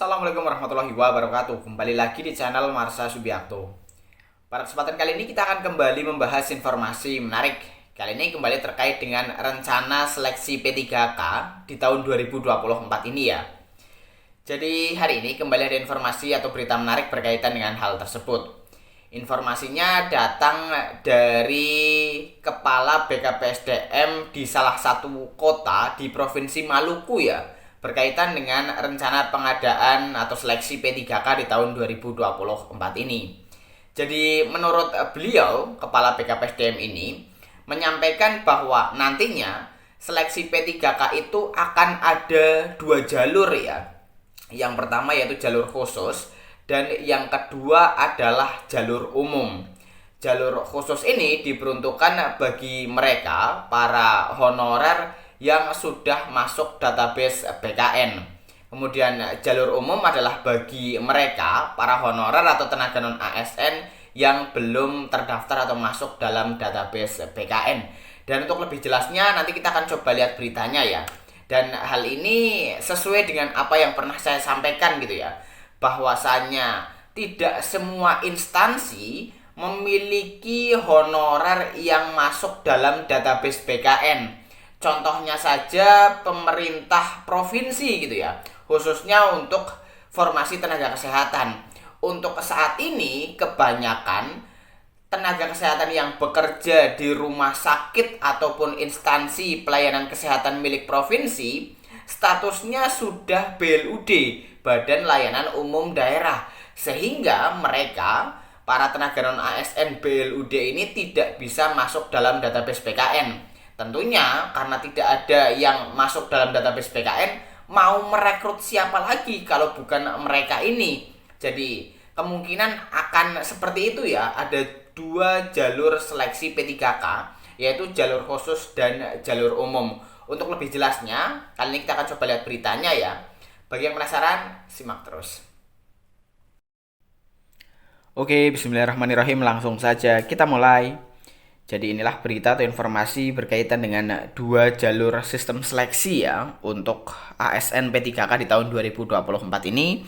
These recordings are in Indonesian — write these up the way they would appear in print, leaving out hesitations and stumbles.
Assalamualaikum warahmatullahi wabarakatuh. Kembali lagi di channel Marsha Subiakto. Pada kesempatan kali ini kita akan kembali membahas informasi menarik. Kali ini kembali terkait dengan rencana seleksi P3K di tahun 2024 ini ya. Jadi hari ini kembali ada informasi atau berita menarik berkaitan dengan hal tersebut. Informasinya datang dari Kepala BKPSDM di salah satu kota di Provinsi Maluku ya, berkaitan dengan rencana pengadaan atau seleksi P3K di tahun 2024 ini. Jadi menurut beliau, Kepala BKPSDM ini menyampaikan bahwa nantinya seleksi P3K itu akan ada dua jalur ya. Yang pertama yaitu jalur khusus dan yang kedua adalah jalur umum. Jalur khusus ini diperuntukkan bagi mereka para honorer yang sudah masuk database BKN. Kemudian jalur umum adalah bagi mereka para honorer atau tenaga non ASN yang belum terdaftar atau masuk dalam database BKN. Dan untuk lebih jelasnya nanti kita akan coba lihat beritanya ya. Dan hal ini sesuai dengan apa yang pernah saya sampaikan gitu ya, bahwasanya tidak semua instansi memiliki honorer yang masuk dalam database BKN. Contohnya saja pemerintah provinsi gitu ya, khususnya untuk formasi tenaga kesehatan. Untuk saat ini kebanyakan tenaga kesehatan yang bekerja di rumah sakit ataupun instansi pelayanan kesehatan milik provinsi statusnya sudah BLUD, Badan Layanan Umum Daerah, sehingga mereka para tenaga non ASN BLUD ini tidak bisa masuk dalam database BKN. Tentunya karena tidak ada yang masuk dalam database BKN, mau merekrut siapa lagi kalau bukan mereka ini. Jadi kemungkinan akan seperti itu ya, ada dua jalur seleksi P3K, yaitu jalur khusus dan jalur umum. Untuk lebih jelasnya, kali ini kita akan coba lihat beritanya ya. Bagi yang penasaran, simak terus. Oke, bismillahirrahmanirrahim, langsung saja kita mulai. Jadi inilah berita atau informasi berkaitan dengan dua jalur sistem seleksi ya untuk ASN P3K di tahun 2024 ini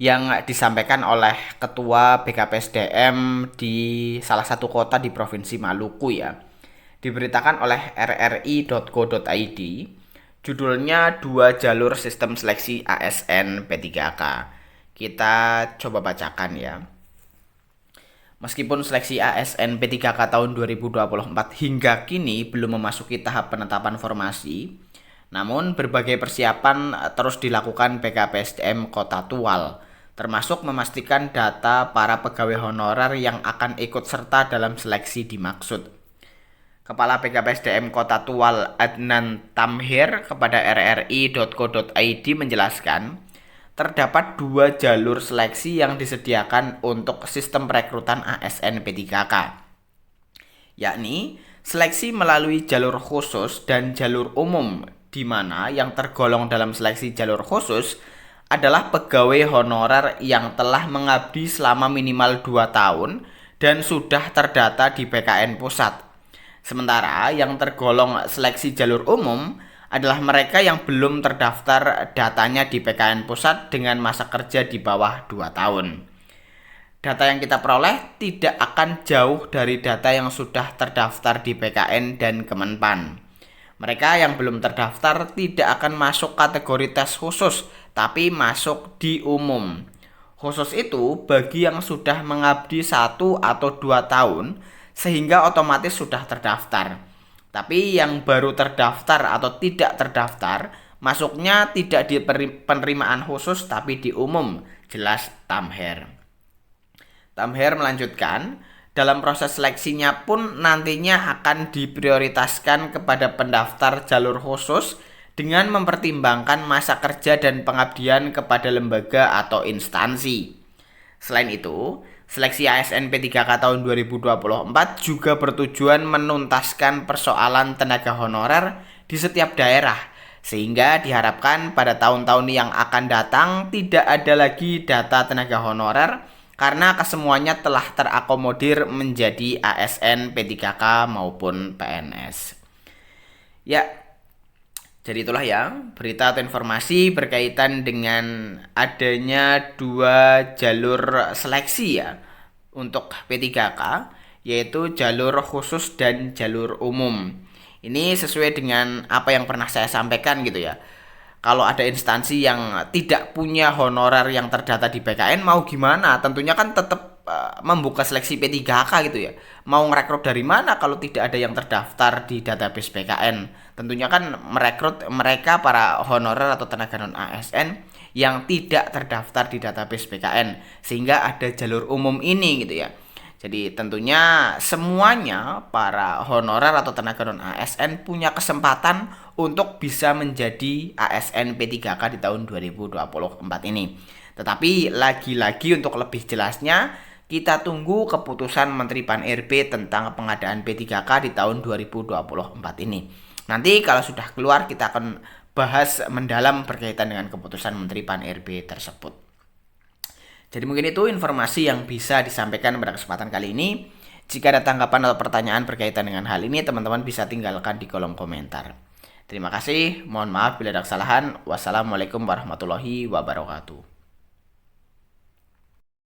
yang disampaikan oleh Ketua BKPSDM di salah satu kota di Provinsi Maluku ya. Diberitakan oleh rri.co.id, judulnya dua jalur sistem seleksi ASN P3K. Kita coba bacakan ya. Meskipun seleksi ASN P3K tahun 2024 hingga kini belum memasuki tahap penetapan formasi, namun berbagai persiapan terus dilakukan BKPSDM Kota Tual, termasuk memastikan data para pegawai honorer yang akan ikut serta dalam seleksi dimaksud. Kepala BKPSDM Kota Tual Adnan Tamhir kepada rri.co.id menjelaskan, terdapat dua jalur seleksi yang disediakan untuk sistem perekrutan ASN P3K, yakni seleksi melalui jalur khusus dan jalur umum, di mana yang tergolong dalam seleksi jalur khusus adalah pegawai honorer yang telah mengabdi selama minimal 2 tahun dan sudah terdata di BKN Pusat. Sementara yang tergolong seleksi jalur umum adalah mereka yang belum terdaftar datanya di PKN Pusat dengan masa kerja di bawah 2 tahun. Data yang kita peroleh tidak akan jauh dari data yang sudah terdaftar di PKN dan Kemenpan. Mereka yang belum terdaftar tidak akan masuk kategori tes khusus, tapi masuk di umum. Khusus itu bagi yang sudah mengabdi 1 atau 2 tahun, sehingga otomatis sudah terdaftar. Tapi yang baru terdaftar atau tidak terdaftar, masuknya tidak di penerimaan khusus tapi di umum, jelas Tamher. Tamher melanjutkan, dalam proses seleksinya pun nantinya akan diprioritaskan kepada pendaftar jalur khusus dengan mempertimbangkan masa kerja dan pengabdian kepada lembaga atau instansi. Selain itu, seleksi ASN P3K tahun 2024 juga bertujuan menuntaskan persoalan tenaga honorer di setiap daerah, sehingga diharapkan pada tahun-tahun yang akan datang tidak ada lagi data tenaga honorer karena kesemuanya telah terakomodir menjadi ASN P3K maupun PNS. Ya, Jadi itulah ya berita atau informasi berkaitan dengan adanya dua jalur seleksi ya untuk P3K, yaitu jalur khusus dan jalur umum. Ini sesuai dengan apa yang pernah saya sampaikan gitu ya. Kalau ada instansi yang tidak punya honorer yang terdata di PKN mau gimana? Tentunya kan tetap membuka seleksi P3K gitu ya. Mau ngerekrut dari mana kalau tidak ada yang terdaftar di database PKN? Tentunya kan merekrut mereka para honorer atau tenaga non ASN yang tidak terdaftar di database PKN, sehingga ada jalur umum ini gitu ya. Jadi tentunya semuanya para honorer atau tenaga non ASN punya kesempatan untuk bisa menjadi ASN P3K di tahun 2024 ini. Tetapi lagi-lagi untuk lebih jelasnya kita tunggu keputusan Menteri Pan-RB tentang pengadaan P3K di tahun 2024 ini. Nanti kalau sudah keluar kita akan bahas mendalam berkaitan dengan keputusan Menteri Pan-RB tersebut. Jadi mungkin itu informasi yang bisa disampaikan pada kesempatan kali ini. Jika ada tanggapan atau pertanyaan berkaitan dengan hal ini, teman-teman bisa tinggalkan di kolom komentar. Terima kasih, mohon maaf bila ada kesalahan. Wassalamualaikum warahmatullahi wabarakatuh.